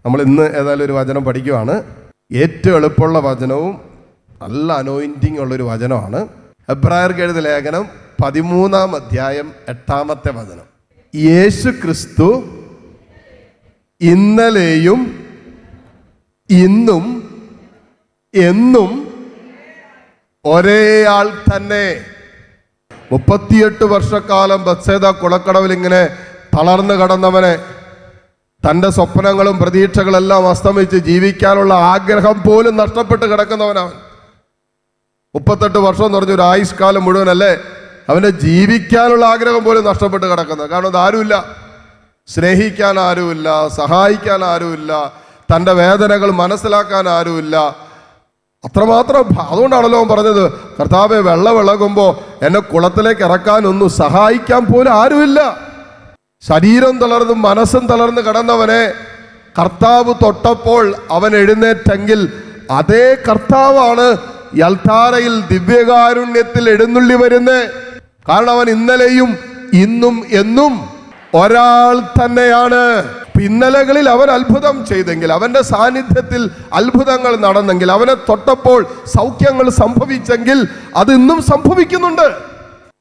നമ്മൾ ഇന്ന് ഏതായാലും ഒരു വചനം പഠിക്കുവാണ്. ഏറ്റവും എളുപ്പമുള്ള വചനവും നല്ല അനോയിൻറ്റിങ് ഉള്ളൊരു വചനമാണ്. എബ്രായർക്ക് എഴുതിയ ലേഖനം 13-ാം അധ്യായം 8-ാമത്തെ വചനം. യേശു ക്രിസ്തു ഇന്നലെയും ഇന്നും എന്നും ഒരേ ആൾ തന്നെ. 38 വർഷക്കാലം ബത്സേദ കുളക്കടവിൽ ഇങ്ങനെ തളർന്നു കടന്നവനെ, തൻ്റെ സ്വപ്നങ്ങളും പ്രതീക്ഷകളെല്ലാം അസ്തമിച്ച് ജീവിക്കാനുള്ള ആഗ്രഹം പോലും നഷ്ടപ്പെട്ട് കിടക്കുന്നവനവൻ. 38 വർഷം എന്ന് പറഞ്ഞൊരു ആയുഷ്കാലം മുഴുവനല്ലേ അവൻ്റെ ജീവിക്കാനുള്ള ആഗ്രഹം പോലും നഷ്ടപ്പെട്ട് കിടക്കുന്നത്. കാരണം അത് ആരുമില്ല, സ്നേഹിക്കാൻ ആരുമില്ല, സഹായിക്കാൻ ആരുമില്ല, തൻ്റെ വേദനകൾ മനസ്സിലാക്കാൻ ആരുമില്ല. അത്രമാത്രം. അതുകൊണ്ടാണല്ലോ അവൻ പറഞ്ഞത്, കർത്താവെ വെള്ളം ഇളകുമ്പോൾ എന്നെ കുളത്തിലേക്ക് ഇറക്കാനൊന്നും സഹായിക്കാൻ പോലും ആരുമില്ല. ശരീരം തളർന്നും മനസ്സും തളർന്ന് കിടന്നവനെ കർത്താവ് തൊട്ടപ്പോൾ അവൻ എഴുന്നേറ്റെങ്കിൽ അതേ കർത്താവാണ് യൽത്താരയിൽ ദിവ്യകാരുണ്യത്തിൽ എഴുന്നള്ളി വരുന്നേ. കാരണം അവൻ ഇന്നലെയും ഇന്നും എന്നും ഒരാൾ തന്നെയാണ്. ഇന്നലകളിൽ അവൻ അത്ഭുതം ചെയ്തെങ്കിൽ, അവൻ്റെ സാന്നിധ്യത്തിൽ അത്ഭുതങ്ങൾ നടന്നെങ്കിൽ, അവനെ തൊട്ടപ്പോൾ സൗഖ്യങ്ങൾ സംഭവിച്ചെങ്കിൽ അത് ഇന്നും സംഭവിക്കുന്നുണ്ട്.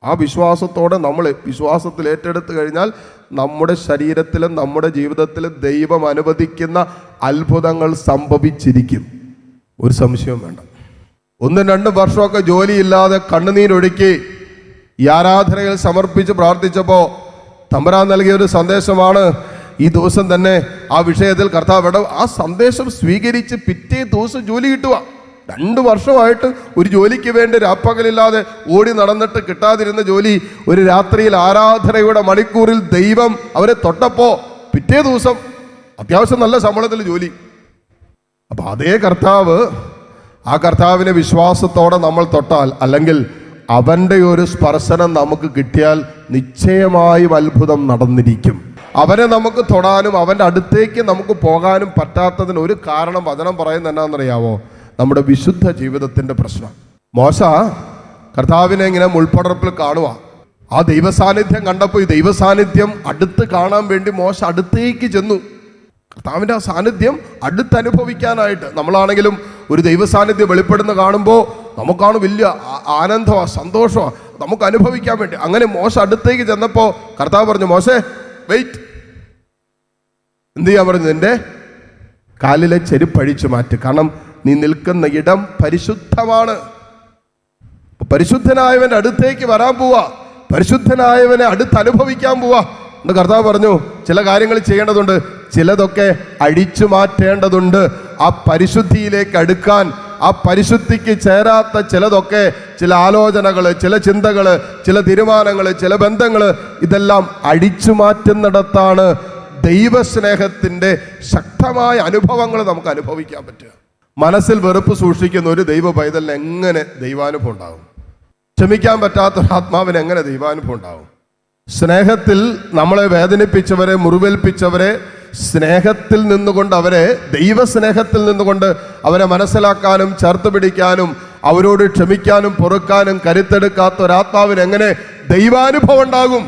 ആ വിശ്വാസത്തോടെ നമ്മൾ വിശ്വാസത്തിൽ ഏറ്റെടുത്ത് കഴിഞ്ഞാൽ നമ്മുടെ ശരീരത്തിലും നമ്മുടെ ജീവിതത്തിലും ദൈവം അനുവദിക്കുന്ന അത്ഭുതങ്ങൾ സംഭവിച്ചിരിക്കും. ഒരു സംശയവും വേണ്ട. 1-2 വർഷമൊക്കെ ജോലിയില്ലാതെ കണ്ണുനീരൊഴുക്കി ഈ ആരാധനയിൽ സമർപ്പിച്ച് പ്രാർത്ഥിച്ചപ്പോൾ തമ്പുരാൻ നൽകിയൊരു സന്ദേശമാണ്. ഈ ദിവസം തന്നെ ആ വിഷയത്തിൽ കർത്താവ് ആ സന്ദേശം സ്വീകരിച്ച് പിറ്റേ ദിവസം ജോലി കിട്ടുക. 2 വർഷമായിട്ട് ഒരു ജോലിക്ക് വേണ്ടി രാപ്പകലില്ലാതെ ഓടി നടന്നിട്ട് കിട്ടാതിരുന്ന ജോലി ഒരു രാത്രിയിൽ ആരാധനയുടെ മണിക്കൂറിൽ ദൈവം അവരെ തൊട്ടപ്പോൾ പിറ്റേ ദിവസം അത്യാവശ്യം നല്ല ശമ്പളത്തിൽ ജോലി. അപ്പം അതേ കർത്താവ്, ആ കർത്താവിനെ വിശ്വാസത്തോടെ നമ്മൾ തൊട്ടാൽ, അല്ലെങ്കിൽ അവൻ്റെ ഒരു സ്പർശനം നമുക്ക് കിട്ടിയാൽ നിശ്ചയമായും അത്ഭുതം നടന്നിരിക്കും. അവനെ നമുക്ക് തൊടാനും അവൻ്റെ അടുത്തേക്ക് നമുക്ക് പോകാനും പറ്റാത്തതിന് ഒരു കാരണം വചനം പറയുന്നത് എന്നാണെന്നറിയാവോ? നമ്മുടെ വിശുദ്ധ ജീവിതത്തിൻ്റെ പ്രശ്നം. മോശ കർത്താവിനെ ഇങ്ങനെ മുൾപ്പടർപ്പിൽ കാണുക. ആ ദൈവസാന്നിധ്യം കണ്ടപ്പോൾ ഈ ദൈവസാന്നിധ്യം അടുത്ത് കാണാൻ വേണ്ടി മോശ അടുത്തേക്ക് ചെന്നു. കർത്താവിൻ്റെ ആ സാന്നിധ്യം അടുത്തനുഭവിക്കാനായിട്ട്. നമ്മളാണെങ്കിലും ഒരു ദൈവസാന്നിധ്യം വെളിപ്പെടുന്ന കാണുമ്പോൾ നമുക്കാണ് വലിയ ആനന്ദമാണ്, സന്തോഷമാണ്, നമുക്ക് അനുഭവിക്കാൻ വേണ്ടി. അങ്ങനെ മോശ അടുത്തേക്ക് ചെന്നപ്പോൾ കർത്താവ് പറഞ്ഞു, മോശേ വെയിറ്റ്. എന്ത് ചെയ്യാൻ പറഞ്ഞു? നിന്റെ കാലിലെ ചെരുപ്പഴിച്ചു മാറ്റ്, കാരണം നീ നിൽക്കുന്ന ഇടം പരിശുദ്ധമാണ്. പരിശുദ്ധനായവൻ്റെ അടുത്തേക്ക് വരാൻ പോവാ, പരിശുദ്ധനായവനെ അടുത്തനുഭവിക്കാൻ പോവാ എന്ന് കർത്താവ് പറഞ്ഞു. ചില കാര്യങ്ങൾ ചെയ്യേണ്ടതുണ്ട്, ചിലതൊക്കെ അഴിച്ചു മാറ്റേണ്ടതുണ്ട്. ആ പരിശുദ്ധിയിലേക്ക് അടുക്കാൻ, ആ പരിശുദ്ധിക്ക് ചേരാത്ത ചിലതൊക്കെ, ചില ആലോചനകൾ, ചില ചിന്തകൾ, ചില തീരുമാനങ്ങൾ, ചില ബന്ധങ്ങൾ, ഇതെല്ലാം അഴിച്ചു മാറ്റുന്നിടത്താണ് ദൈവസ്നേഹത്തിൻ്റെ ശക്തമായ അനുഭവങ്ങൾ നമുക്ക് അനുഭവിക്കാൻ പറ്റുക. മനസ്സിൽ വെറുപ്പ് സൂക്ഷിക്കുന്ന ഒരു ദൈവ പൈതലിന് എങ്ങനെ ദൈവാനുഭവം ഉണ്ടാകും? ക്ഷമിക്കാൻ പറ്റാത്ത ആത്മാവിന് എങ്ങനെ ദൈവാനുഭവം ഉണ്ടാകും? സ്നേഹത്തിൽ നമ്മളെ വേദനിപ്പിച്ചവരെ, മുറിവേൽപ്പിച്ചവരെ സ്നേഹത്തിൽ നിന്നുകൊണ്ട്, അവരെ ദൈവസ്നേഹത്തിൽ നിന്നുകൊണ്ട് അവരെ മനസ്സിലാക്കാനും ചേർത്ത് പിടിക്കാനും അവരോട് ക്ഷമിക്കാനും പൊറുക്കാനും കരുത്തെടുക്കാത്ത ഒരാത്മാവിന് എങ്ങനെ ദൈവാനുഭവം ഉണ്ടാകും?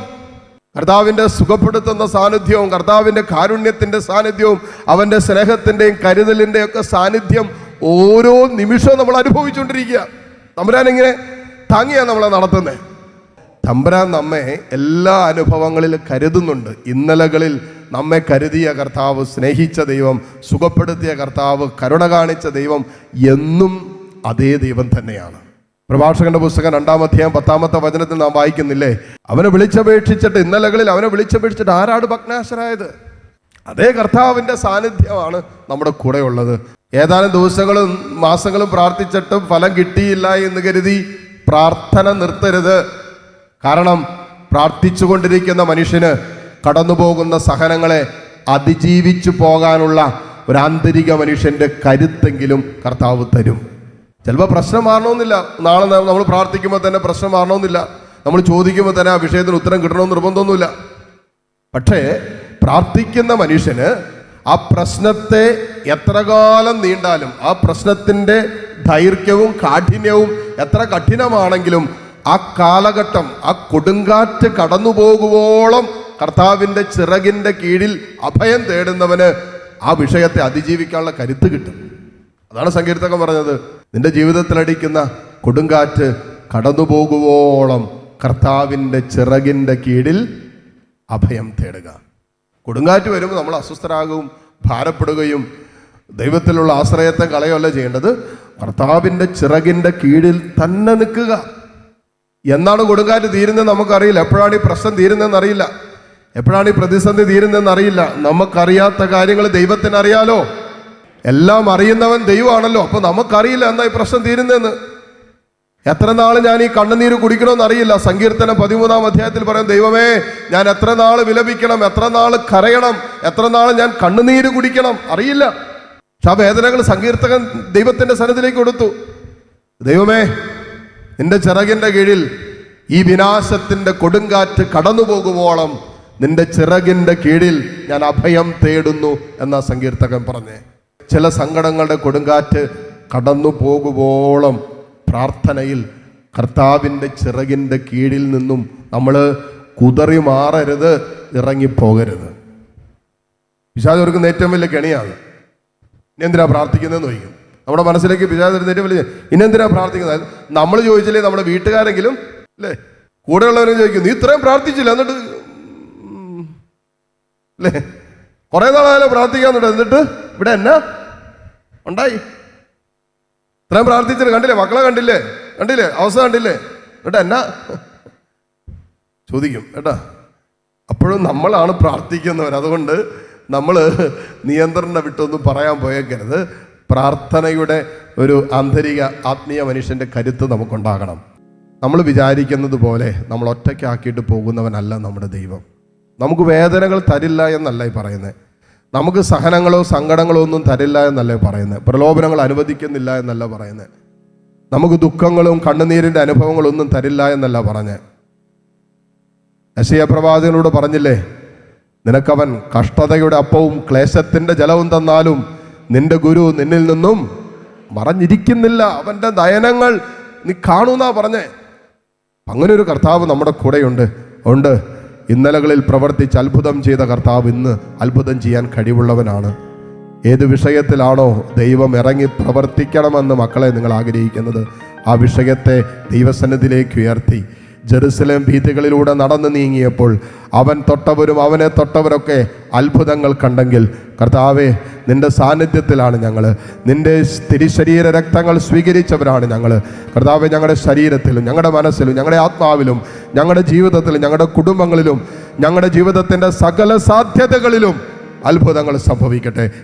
കർത്താവിൻ്റെ സുഖപ്പെടുത്തുന്ന സാന്നിധ്യവും കർത്താവിൻ്റെ കാരുണ്യത്തിൻ്റെ സാന്നിധ്യവും അവൻ്റെ സ്നേഹത്തിൻ്റെയും കരുതലിൻ്റെയും ഒക്കെ സാന്നിധ്യം ഓരോ നിമിഷവും നമ്മൾ അനുഭവിച്ചുകൊണ്ടിരിക്കുക. തമ്പുരാൻ ഇങ്ങനെ താങ്ങിയാണ് നമ്മളെ നടത്തുന്നത്. തമ്പുരാൻ നമ്മെ എല്ലാ അനുഭവങ്ങളിലും കരുതുന്നുണ്ട്. ഇന്നലകളിൽ നമ്മെ കരുതിയ കർത്താവ്, സ്നേഹിച്ച ദൈവം, സുഖപ്പെടുത്തിയ കർത്താവ്, കരുണ കാണിച്ച ദൈവം എന്നും അതേ ദൈവം തന്നെയാണ്. പ്രഭാഷകന്റെ പുസ്തകം 2-ാം അധ്യായം 10-ാമത്തെ വചനത്തിൽ നാം വായിക്കുന്നില്ലേ, അവനെ വിളിച്ചപേക്ഷിച്ചിട്ട്, ഇന്നലകളിൽ അവനെ വിളിച്ചപേക്ഷിച്ചിട്ട് ആരാണ് ഭഗ്നാശരായത്? അതേ കർത്താവിൻ്റെ സാന്നിധ്യമാണ് നമ്മുടെ കൂടെ ഉള്ളത്. ഏതാനും ദിവസങ്ങളും മാസങ്ങളും പ്രാർത്ഥിച്ചിട്ടും ഫലം കിട്ടിയില്ല എന്ന് കരുതി പ്രാർത്ഥന നിർത്തരുത്. കാരണം പ്രാർത്ഥിച്ചുകൊണ്ടിരിക്കുന്ന മനുഷ്യന് കടന്നുപോകുന്ന സഹനങ്ങളെ അതിജീവിച്ചു പോകാനുള്ള ഒരു ആന്തരിക മനുഷ്യൻ്റെ കരുത്തെങ്കിലും കർത്താവ് തരും. ചിലപ്പോൾ പ്രശ്നം മാറണമെന്നില്ല. നാളെ നമ്മൾ പ്രാർത്ഥിക്കുമ്പോൾ തന്നെ പ്രശ്നം മാറണമെന്നില്ല. നമ്മൾ ചോദിക്കുമ്പോൾ തന്നെ ആ വിഷയത്തിന് ഉത്തരം കിട്ടണമെന്ന് നിർബന്ധമൊന്നുമില്ല. പക്ഷേ പ്രാർത്ഥിക്കുന്ന മനുഷ്യന് ആ പ്രശ്നത്തെ എത്ര കാലം നീണ്ടാലും, ആ പ്രശ്നത്തിൻ്റെ ദൈർഘ്യവും കാഠിന്യവും എത്ര കഠിനമാണെങ്കിലും, ആ കാലഘട്ടം, ആ കൊടുങ്കാറ്റ് കടന്നു പോകുവോളം കർത്താവിൻ്റെ ചിറകിൻ്റെ കീഴിൽ അഭയം തേടുന്നവന് ആ വിഷയത്തെ അതിജീവിക്കാനുള്ള കരുത്ത് കിട്ടും. അതാണ് സങ്കീർത്തകൻ പറഞ്ഞത്, നിന്റെ ജീവിതത്തിലടിക്കുന്ന കൊടുങ്കാറ്റ് കടന്നു പോകുവോളം കർത്താവിൻ്റെ ചിറകിൻ്റെ കീഴിൽ അഭയം തേടുക. കൊടുങ്കാറ്റ് വരുമ്പോൾ നമ്മൾ അസ്വസ്ഥരാകും, ഭാരപ്പെടുകയും ദൈവത്തിലുള്ള ആശ്രയത്തെ കളയല്ല ചെയ്യേണ്ടത്. കർത്താവിൻ്റെ ചിറകിൻ്റെ കീഴിൽ തന്നെ നിൽക്കുക. എന്നാണ് കൊടുങ്കാറ്റ് തീരുന്നതെന്ന് നമുക്കറിയില്ല. എപ്പോഴാണ് ഈ പ്രശ്നം തീരുന്നതെന്ന് അറിയില്ല. എപ്പോഴാണ് ഈ പ്രതിസന്ധി തീരുന്നതെന്ന് അറിയില്ല. നമുക്കറിയാത്ത കാര്യങ്ങൾ ദൈവത്തിന് അറിയാലോ. എല്ലാം അറിയുന്നവൻ ദൈവമാണല്ലോ. അപ്പൊ നമുക്കറിയില്ല എന്നാ ഈ പ്രശ്നം തീരുന്നതെന്ന്. എത്ര നാൾ ഞാൻ ഈ കണ്ണുനീര് കുടിക്കണമെന്ന് അറിയില്ല. സങ്കീർത്തനം 13-ാം അധ്യായത്തിൽ പറയും, ദൈവമേ ഞാൻ എത്ര നാൾ വിലപിക്കണം, എത്ര നാൾ കരയണം, എത്ര നാൾ ഞാൻ കണ്ണുനീര് കുടിക്കണം, അറിയില്ല. പക്ഷെ ആ വേദനകൾ സങ്കീർത്തകൻ ദൈവത്തിന്റെ സന്നിധിയിലേക്ക് കൊടുത്തു. ദൈവമേ നിന്റെ ചിറകിന്റെ കീഴിൽ ഈ വിനാശത്തിന്റെ കൊടുങ്കാറ്റ് കടന്നു പോകുവോളം നിന്റെ ചിറകിന്റെ കീഴിൽ ഞാൻ അഭയം തേടുന്നു എന്നാ സങ്കീർത്തകൻ പറഞ്ഞേ. ചില സങ്കടങ്ങളുടെ കൊടുങ്കാറ്റ് കടന്നു പോകുവോളം പ്രാർത്ഥനയിൽ കർത്താവിൻ്റെ ചിറകിൻ്റെ കീഴിൽ നിന്നും നമ്മൾ കുതറി മാറരുത്, ഇറങ്ങിപ്പോകരുത്. പിശാച് ഒരുക്കുന്ന ഏറ്റവും വലിയ കെണിയാണ്. ഇനി എന്തിനാ പ്രാർത്ഥിക്കുന്നതെന്ന് ചോദിക്കും. നമ്മുടെ മനസ്സിലേക്ക് പിശാച് വരുന്ന ഏറ്റവും വലിയ ഇനെന്തിനാ പ്രാർത്ഥിക്കുന്നത്. നമ്മൾ ചോദിച്ചില്ലേ നമ്മുടെ വീട്ടുകാരെങ്കിലും അല്ലേ, കൂടെയുള്ളവരും ചോദിക്കും, നീ ഇത്രയും പ്രാർത്ഥിച്ചില്ല, എന്നിട്ട് അല്ലേ കുറെ നാളായാലും പ്രാർത്ഥിക്കാന്നുണ്ട്, എന്നിട്ട് ഇവിടെ എന്നാ ഉണ്ടായി? ഇത്രയും പ്രാർത്ഥിച്ചിട്ട് കണ്ടില്ലേ, മക്കളെ കണ്ടില്ലേ, അവസ്ഥ കണ്ടില്ലേ, എന്നിട്ട് എന്നാ ചോദിക്കും കേട്ടാ. അപ്പോഴും നമ്മളാണ് പ്രാർത്ഥിക്കുന്നവർ. അതുകൊണ്ട് നമ്മൾ നിയന്ത്രണം വിട്ടൊന്നും പറയാൻ പോയേക്കരുത്. പ്രാർത്ഥനയുടെ ഒരു ആന്തരിക ആത്മീയ മനുഷ്യന്റെ കരുത്ത് നമുക്കുണ്ടാകണം. നമ്മൾ വിചാരിക്കുന്നത് പോലെ നമ്മൾ ഒറ്റയ്ക്കാക്കിയിട്ട് പോകുന്നവനല്ല നമ്മുടെ ദൈവം. നമുക്ക് വേദനകൾ തരില്ല എന്നല്ല ഈ പറയുന്നത്. നമുക്ക് സഹനങ്ങളോ സങ്കടങ്ങളോ ഒന്നും തരില്ല എന്നല്ല പറയുന്നത്. പ്രലോഭനങ്ങൾ അനുവദിക്കുന്നില്ല എന്നല്ല പറയുന്നത്. നമുക്ക് ദുഃഖങ്ങളും കണ്ണുനീരിൻ്റെ അനുഭവങ്ങളൊന്നും തരില്ല എന്നല്ല പറഞ്ഞത്. യെശയ്യാ പ്രവാചകനോട് പറഞ്ഞില്ലേ, നിനക്കവൻ കഷ്ടതയുടെ അപ്പവും ക്ലേശത്തിൻ്റെ ജലവും തന്നാലും നിന്റെ ഗുരു നിന്നിൽ നിന്നും മറഞ്ഞിരിക്കുന്നില്ല, അവൻ്റെ നയനങ്ങൾ നീ കാണൂന്നാ പറഞ്ഞേ. അങ്ങനെ ഒരു കർത്താവ് നമ്മുടെ കൂടെയുണ്ട്. അതുകൊണ്ട് ഇന്നലകളിൽ പ്രവർത്തിച്ച് അത്ഭുതം ചെയ്ത കർത്താവ് ഇന്ന് അത്ഭുതം ചെയ്യാൻ കഴിവുള്ളവനാണ്. ഏത് വിഷയത്തിലാണോ ദൈവം ഇറങ്ങി പ്രവർത്തിക്കണമെന്ന് മക്കളെ നിങ്ങൾ ആഗ്രഹിക്കുന്നത്, ആ വിഷയത്തെ ദൈവസന്നിധിയിലേക്ക് ഉയർത്തി ജെറുസലേം വീഥികളിലൂടെ നടന്നു നീങ്ങിയപ്പോൾ അവൻ തൊട്ടവരും അവനെ തൊട്ടവരൊക്കെ അത്ഭുതങ്ങൾ കണ്ടെങ്കിൽ, കർത്താവേ നിന്റെ സാന്നിധ്യത്തിലാണ് ഞങ്ങൾ, നിന്റെ തിരുശരീര രക്തങ്ങൾ സ്വീകരിച്ചവരാണ് ഞങ്ങൾ. കർത്താവേ ഞങ്ങളുടെ ശരീരത്തിലും ഞങ്ങളുടെ മനസ്സിലും ഞങ്ങളുടെ ആത്മാവിലും ഞങ്ങളുടെ ജീവിതത്തിലും ഞങ്ങളുടെ കുടുംബങ്ങളിലും ഞങ്ങളുടെ ജീവിതത്തിൻ്റെ സകല സാധ്യതകളിലും അത്ഭുതങ്ങൾ സംഭവിക്കട്ടെ.